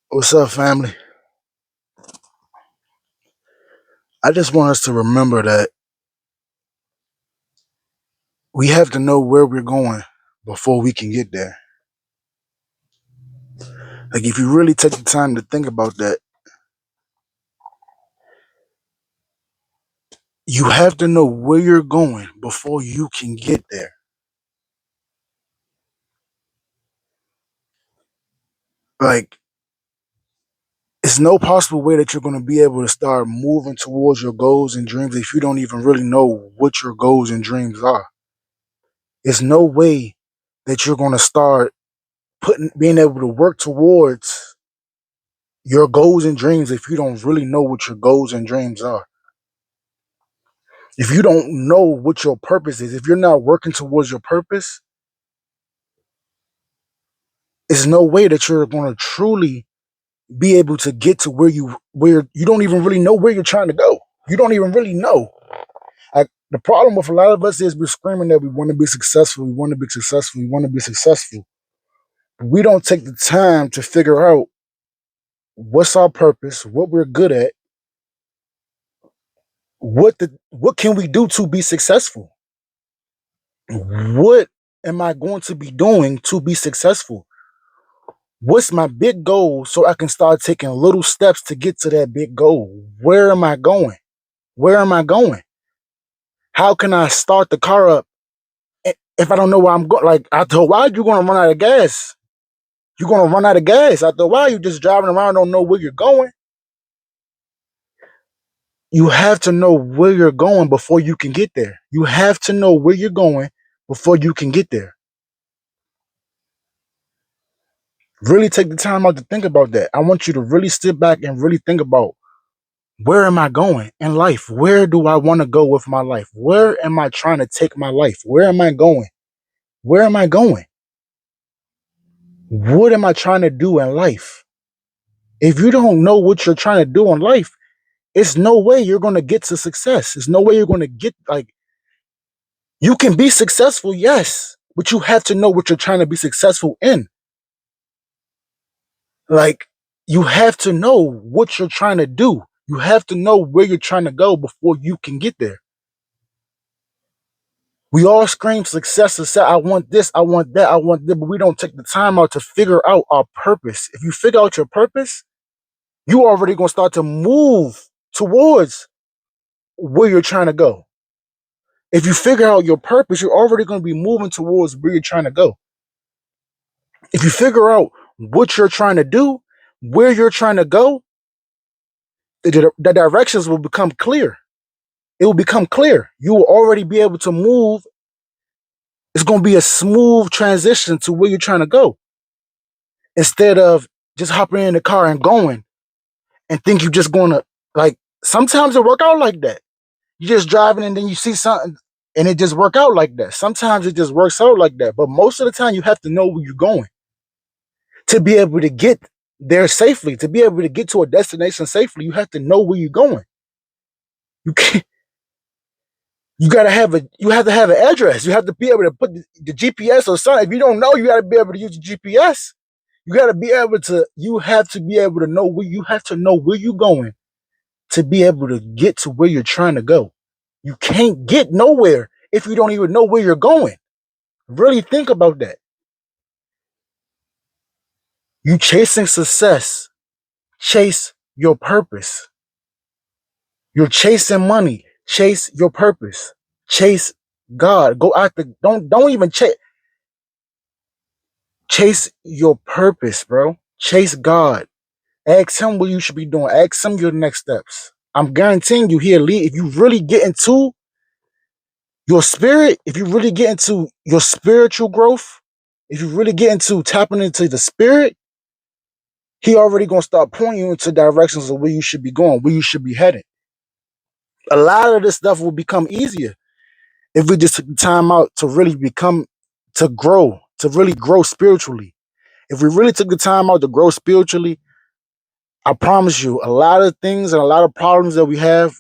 What's up, family? I just want us to remember that we have to know where we're going before we can get there. Like, if you really take the time to think about that, you have to know where you're going before you can get there. Like, it's no possible way that you're going to be able to start moving towards your goals and dreams if you don't even really know what your goals and dreams are. There's no way that you're going to start being able to work towards your goals and dreams if you don't really know what your goals and dreams are. If you don't know what your purpose is, if you're not working towards your purpose, there's no way that you're going to truly be able to get to where you don't even really know where you're trying to go. You don't even really know. Like, the problem with a lot of us is we're screaming that we want to be successful, we want to be successful, we want to be successful. We don't take the time to figure out what's our purpose, what we're good at, what can we do to be successful? What am I going to be doing to be successful? What's my big goal so I can start taking little steps to get to that big goal? Where am I going? Where am I going? How can I start the car up if I don't know where I'm going? Like, after a while, you're going to run out of gas. You're going to run out of gas. After a while, you're just driving around, don't know where you're going. You have to know where you're going before you can get there. You have to know where you're going before you can get there. Really take the time out to think about that. I want you to really sit back and really think about, where am I going in life? Where do I want to go with my life? Where am I trying to take my life? Where am I going? Where am I going? What am I trying to do in life? If you don't know what you're trying to do in life, it's no way you're going to get to success. There's no way you're going to get, like, you can be successful, yes, but you have to know what you're trying to be successful in. Like, you have to know what you're trying to do. You have to know where you're trying to go before you can get there. We all scream success, success. I want this, I want that, I want that, but we don't take the time out to figure out our purpose. If you figure out your purpose, you already gonna start to move towards where you're trying to go. If you figure out your purpose, you're already gonna be moving towards where you're trying to go. If you figure out what you're trying to do, where you're trying to go, the directions will become clear. It will become clear. You will already be able to move. It's going to be a smooth transition to where you're trying to go, instead of just hopping in the car and going and think you're just going to, like, sometimes it work out like that. You just driving and then you see something and it just work out like that. Sometimes it just works out like that. But most of the time you have to know where you're going to be able to get there safely, to be able to get to a destination safely. You have to know where you're going. You can't, you have to have an address. You have to be able to put the GPS or something. If you don't know, you got to be able to use the GPS. You got to be able to, you have to be able to know where you have to know where you're going to be able to get to where you're trying to go. You can't get nowhere if you don't even know where you're going. Really think about that. You chasing success, chase your purpose. You're chasing money, chase your purpose. Chase God. Go out the, don't even chase your purpose, bro. Chase God. Ask him what you should be doing. Ask him your next steps. I'm guaranteeing you, he'll lead. If you really get into your spirit, if you really get into your spiritual growth, if you really get into tapping into the spirit, he already gonna start pointing you into directions of where you should be going, where you should be headed. A lot of this stuff will become easier if we just took the time out to really to really grow spiritually. If we really took the time out to grow spiritually, I promise you, a lot of things and a lot of problems that we have,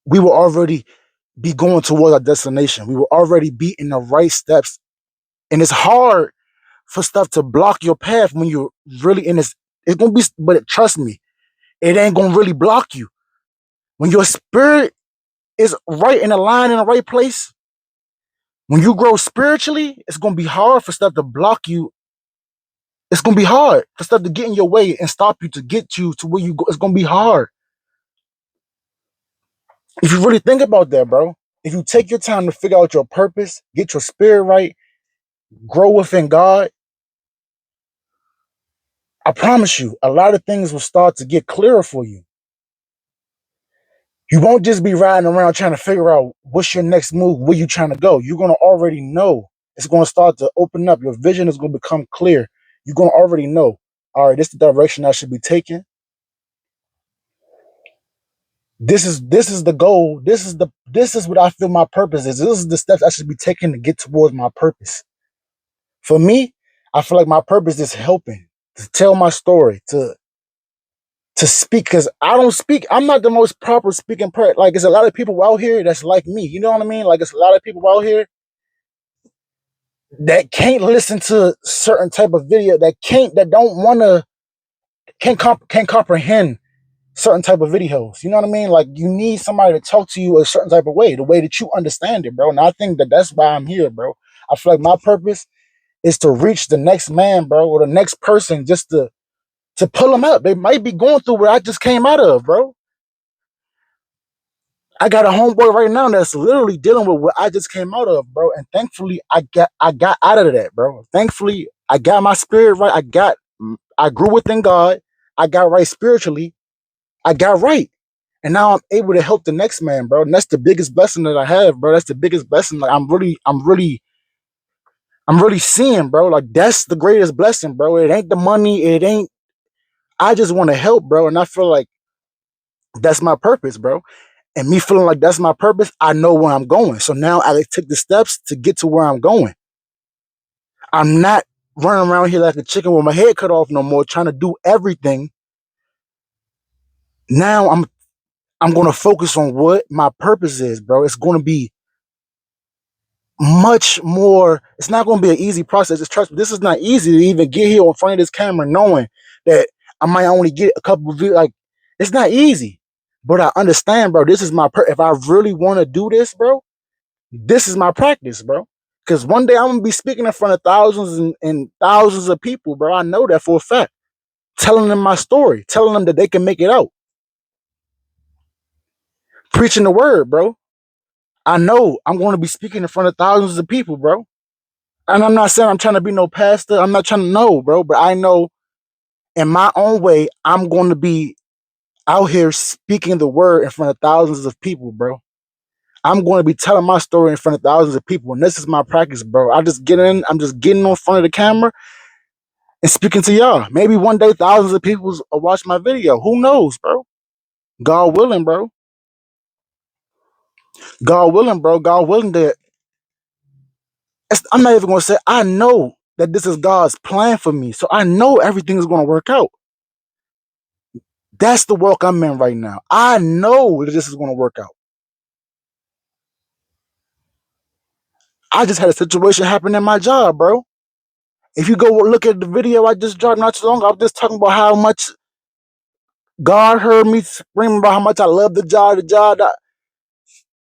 we will already be going towards our destination. We will already be in the right steps. And it's hard for stuff to block your path when you're really in this. It's gonna be, but trust me, it ain't gonna really block you. When your spirit is right in the line in the right place, when you grow spiritually, it's gonna be hard for stuff to block you. It's gonna be hard for stuff to get in your way and stop you to get you to where you go. It's gonna be hard. If you really think about that, bro, if you take your time to figure out your purpose, get your spirit right, grow within God, I promise you, a lot of things will start to get clearer for you. You won't just be riding around trying to figure out what's your next move, where you trying to go. You're gonna already know. It's gonna start to open up. Your vision is gonna become clear. You're gonna already know. All right, this is the direction I should be taking. This is the goal. This is what I feel my purpose is. This is the steps I should be taking to get towards my purpose. For me, I feel like my purpose is helping to tell my story, to speak, because I don't speak. I'm not the most proper speaking person. Like, there's a lot of people out here that's like me. You know what I mean? Like, it's a lot of people out here that can't listen to certain type of video, that don't want to, can't comprehend certain type of videos. You know what I mean? Like, you need somebody to talk to you a certain type of way, the way that you understand it, bro. And I think that that's why I'm here, bro. I feel like my purpose is to reach the next man, bro, or the next person, just to pull them up. They might be going through where I just came out of, bro. I got a homeboy right now that's literally dealing with what I just came out of, bro. And thankfully, I got out of that, bro. Thankfully, I got my spirit right. I grew within God. I got right spiritually. I got right. And now I'm able to help the next man, bro. And that's the biggest blessing that I have, bro. That's the biggest blessing. Like, I'm really seeing, bro. Like, that's the greatest blessing, bro. It ain't the money. It ain't. I just want to help, bro. And I feel like that's my purpose, bro. And me feeling like that's my purpose, I know where I'm going. So now I take the steps to get to where I'm going. I'm not running around here like a chicken with my head cut off no more, trying to do everything. Now I'm gonna focus on what my purpose is, bro. It's gonna be much more. It's not gonna be an easy process. Just trust me, this is not easy to even get here in front of this camera, knowing that I might only get a couple of like. It's not easy, but I understand, bro. This is my if I really want to do this, bro. This is my practice, bro. Because one day I'm gonna be speaking in front of thousands and thousands of people, bro. I know that for a fact. Telling them my story, telling them that they can make it out, preaching the word, bro. I know I'm going to be speaking in front of thousands of people, bro. And I'm not saying I'm trying to be no pastor. I'm not trying to know, bro. But I know in my own way, I'm going to be out here speaking the word in front of thousands of people, bro. I'm going to be telling my story in front of thousands of people. And this is my practice, bro. I'm just getting on front of the camera and speaking to y'all. Maybe one day thousands of people will watch my video. Who knows, bro? God willing, bro. God willing, bro. God willing that I'm not even gonna say I know that this is God's plan for me. So I know everything is gonna work out. That's the walk I'm in right now. I know that this is gonna work out. I just had a situation happen in my job, bro. If you go look at the video I just dropped not too long ago, I was just talking about how much God heard me screaming about how much I love the job,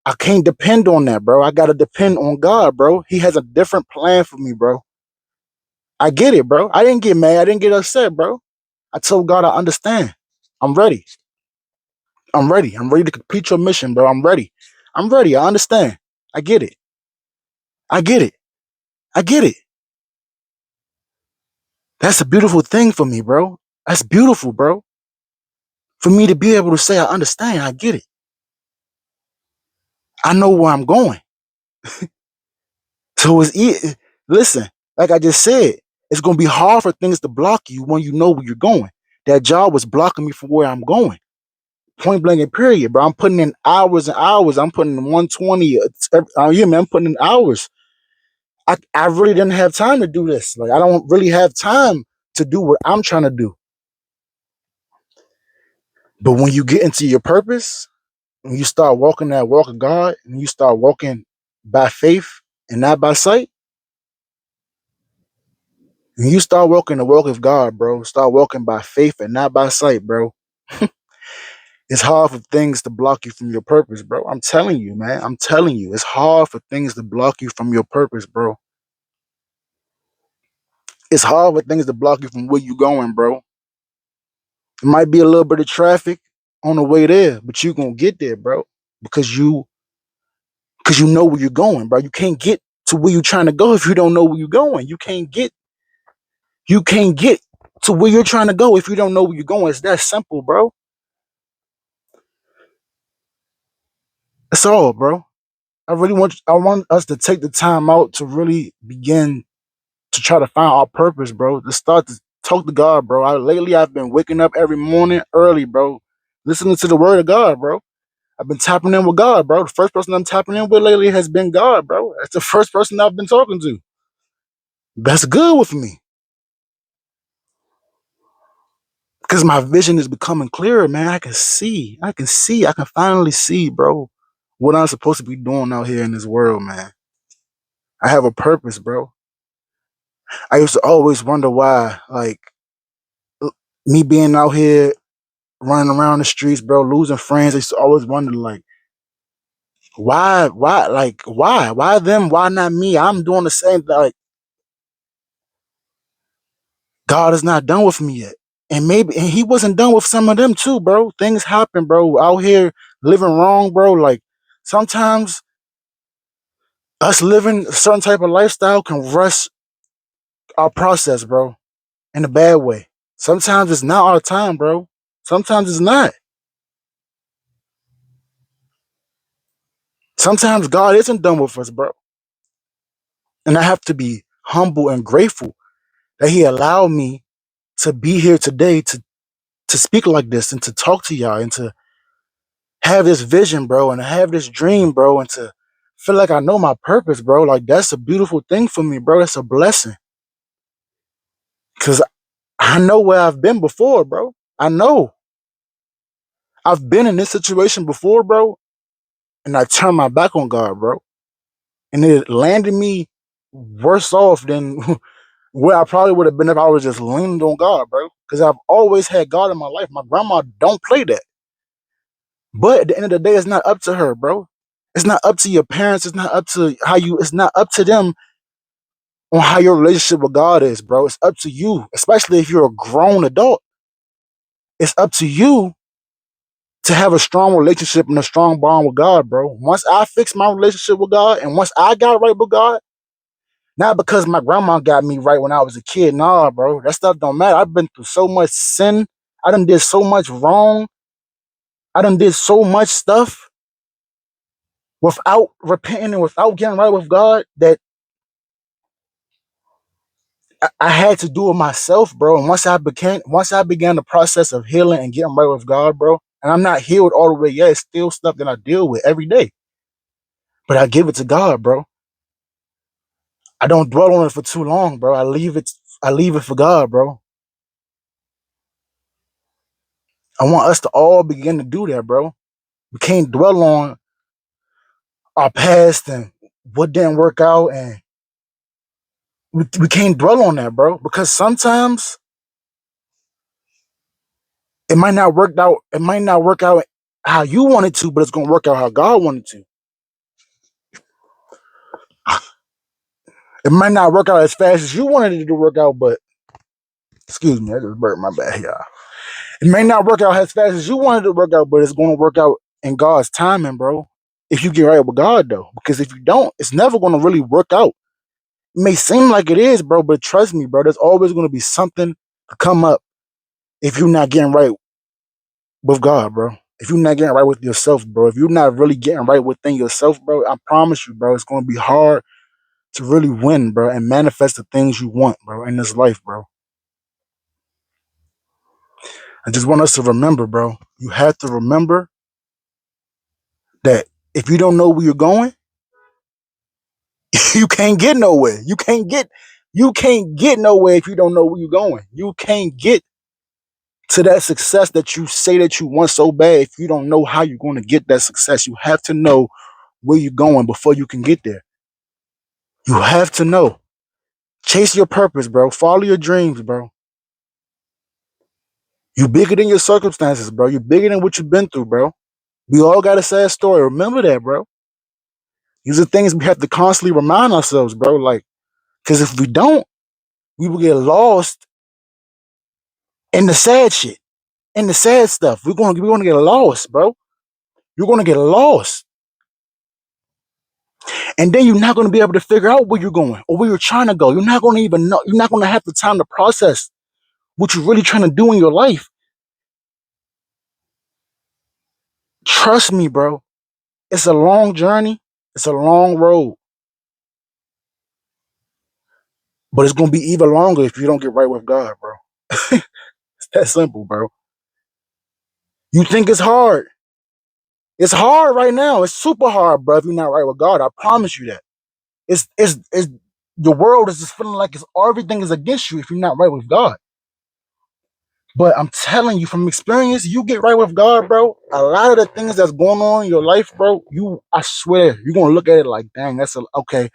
I can't depend on that, bro. I gotta depend on God, bro. He has a different plan for me, bro. I get it, bro. I didn't get mad. I didn't get upset, bro. I told God I understand. I'm ready. I'm ready. I'm ready to complete your mission, bro. I'm ready. I'm ready. I understand. I get it. I get it. I get it. That's a beautiful thing for me, bro. That's beautiful, bro. For me to be able to say I understand, I get it. I know where I'm going. So listen, like I just said, it's gonna be hard for things to block you when you know where you're going. That job was blocking me from where I'm going. Point blank and period, bro. I'm putting in hours and hours. I'm putting in 120. Yeah, man, I'm putting in hours. I really didn't have time to do this. Like, I don't really have time to do what I'm trying to do. But when you get into your purpose, when you start walking that walk of God, and you start walking by faith and not by sight, When you start walking the walk of God, bro, start walking by faith and not by sight, bro. It's hard for things to block you from your purpose, bro. I'm telling you, man. I'm telling you, it's hard for things to block you from your purpose, bro. It's hard for things to block you from where you going, bro. It might be a little bit of traffic on the way there, but you gonna get there, bro, because you know where you're going, bro. You can't get to where you're trying to go if you don't know where you're going. You can't get to where you're trying to go if you don't know where you're going. It's that simple, bro. That's all, bro. I want us to take the time out to really begin to try to find our purpose, bro. To start to talk to God, bro. Lately I've been waking up every morning early, bro, listening to the word of God, bro. I've been tapping in with God, bro. The first person I'm tapping in with lately has been God, bro. That's the first person I've been talking to. That's good with me because my vision is becoming clearer, man. I can see. I can finally see, bro, what I'm supposed to be doing out here in this world, man. I have a purpose, bro. I used to always wonder why, like, me being out here running around the streets, bro, losing friends. I used to always wonder, like, why them? Why not me? I'm doing the same. Like, God is not done with me yet. And he wasn't done with some of them too, bro. Things happen, bro. Out here living wrong, bro. Like sometimes us living a certain type of lifestyle can rush our process, bro, in a bad way. Sometimes it's not our time, bro. Sometimes it's not. Sometimes God isn't done with us, bro. And I have to be humble and grateful that He allowed me to be here today to speak like this and to talk to y'all and to have this vision, bro, and have this dream, bro, and to feel like I know my purpose, bro. Like that's a beautiful thing for me, bro. That's a blessing. Cause I know where I've been before, bro. I know. I've been in this situation before, bro, and I turned my back on God, bro. And it landed me worse off than where I probably would have been if I was just leaning on God, bro. Cause I've always had God in my life. My grandma don't play that. But at the end of the day, it's not up to her, bro. It's not up to your parents. It's not up to it's not up to them on how your relationship with God is, bro. It's up to you, especially if you're a grown adult. It's up to you to have a strong relationship and a strong bond with God, bro. Once I fixed my relationship with God and once I got right with God, not because my grandma got me right when I was a kid, nah, bro. That stuff don't matter. I've been through so much sin. I done did so much wrong. I done did so much stuff without repenting and without getting right with God that I had to do it myself, bro. And once I began the process of healing and getting right with God, bro, and I'm not healed all the way yet. It's still stuff that I deal with every day. But I give it to God, bro. I don't dwell on it for too long, bro. I leave it for God, bro. I want us to all begin to do that, bro. We can't dwell on our past and what didn't work out and we can't dwell on that, bro. Because sometimes it might not work out how you want it to, but it's gonna work out how God wanted to. It might not work out as fast as you wanted it to work out, but excuse me, I just burped my bad, y'all. It may not work out as fast as you wanted it to work out, but it's going to work out in God's timing, bro. If you get right with God, though, because if you don't, it's never going to really work out. It may seem like it is, bro, but trust me, bro. There's always going to be something to come up if you're not getting right with God, bro. If you're not getting right with yourself, bro. If you're not really getting right within yourself, bro, I promise you, bro, it's going to be hard to really win, bro, and manifest the things you want, bro, in this life, bro. I just want us to remember, bro. You have to remember that if you don't know where you're going, you can't get nowhere. You can't get nowhere if you don't know where you're going. You can't get to that success that you say that you want so bad if you don't know how you're going to get that success. You have to know where you're going before you can get there. You have to know. Chase your purpose, bro. Follow your dreams, bro. You bigger than your circumstances, bro. You bigger than what you've been through, bro. We all got a sad story. Remember that, bro. These are things we have to constantly remind ourselves, bro. Like, because if we don't, we will get lost in the sad shit, in the sad stuff. We're gonna get lost, bro. You're gonna get lost, and then you're not gonna be able to figure out where you're going or where you're trying to go. You're not gonna even know. You're not gonna have the time to process what you're really trying to do in your life. Trust me, bro. It's a long journey. It's a long road, but it's gonna be even longer if you don't get right with God, bro. It's that simple, bro. You think it's hard. It's hard right now. It's super hard, bro, if you're not right with God. I promise you that. It's the world is just feeling like it's everything is against you if you're not right with God. But I'm telling you from experience, you get right with God, bro. A lot of the things that's going on in your life, bro, I swear, you're gonna look at it like, dang, okay.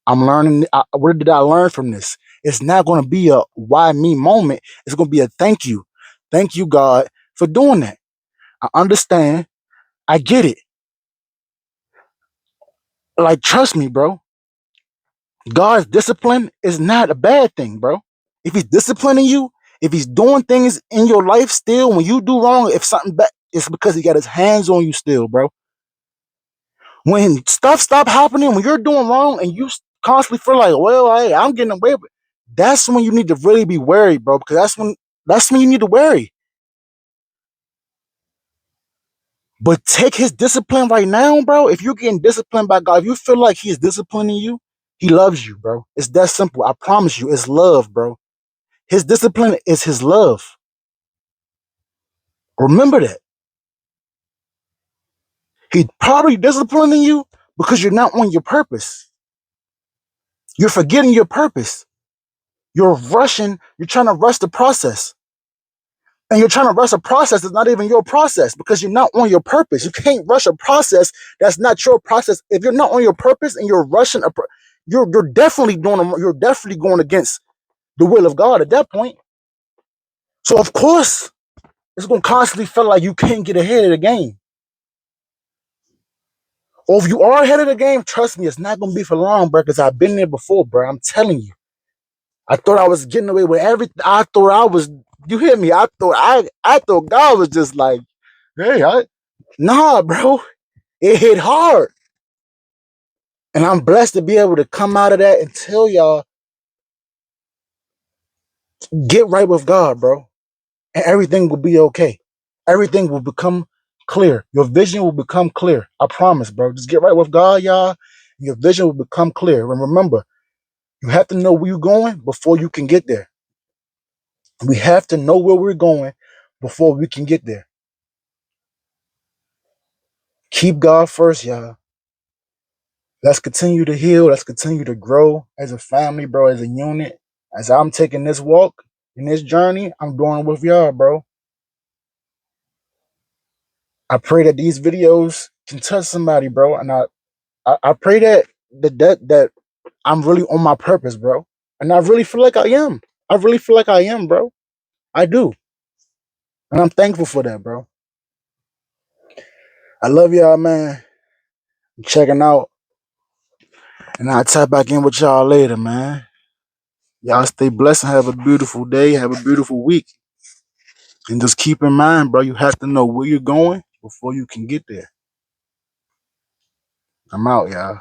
I'm learning. Where did I learn from this? It's not gonna be a why me moment. It's gonna be a thank you, God, for doing that. I understand. I get it. Like, trust me, bro. God's discipline is not a bad thing, bro. If he's disciplining you, if he's doing things in your life still, when you do wrong, if something bad, it's because he got his hands on you still, bro. When stuff stop happening, when you're doing wrong and you constantly feel like, well, hey, I'm getting away with it, that's when you need to really be worried, bro, because that's when you need to worry. But take his discipline right now, bro. If you're getting disciplined by God, if you feel like he is disciplining you, he loves you, bro. It's that simple. I promise you, it's love, bro. His discipline is his love. Remember that. He's probably disciplining you because you're not on your purpose. You're forgetting your purpose. You're trying to rush the process. And you're trying to rush a process that's not even your process because you're not on your purpose. You can't rush a process that's not your process. If you're not on your purpose and you're rushing you're definitely going against the will of God at that point. So of course, it's gonna constantly feel like you can't get ahead of the game. Or if you are ahead of the game, trust me, it's not gonna be for long, bro. Because I've been there before, bro. I'm telling you. I thought I was getting away with everything. I thought I was. You hear me? I thought God was just like, hey, nah, bro. It hit hard, and I'm blessed to be able to come out of that and tell y'all, get right with God, bro, and everything will be okay. Everything will become clear. Your vision will become clear. I promise, bro. Just get right with God, y'all. Your vision will become clear. And remember, you have to know where you're going before you can get there. We have to know where we're going before we can get there. Keep God first, y'all. Let's continue to heal. Let's continue to grow as a family, bro, as a unit. As I'm taking this walk in this journey, I'm doing it with y'all, bro. I pray that these videos can touch somebody, bro. And I pray that I'm really on my purpose, bro. And I really feel like I am. I really feel like I am, bro. I do. And I'm thankful for that, bro. I love y'all, man. I'm checking out. And I'll tap back in with y'all later, man. Y'all stay blessed and have a beautiful day. Have a beautiful week. And just keep in mind, bro, you have to know where you're going before you can get there. I'm out, y'all.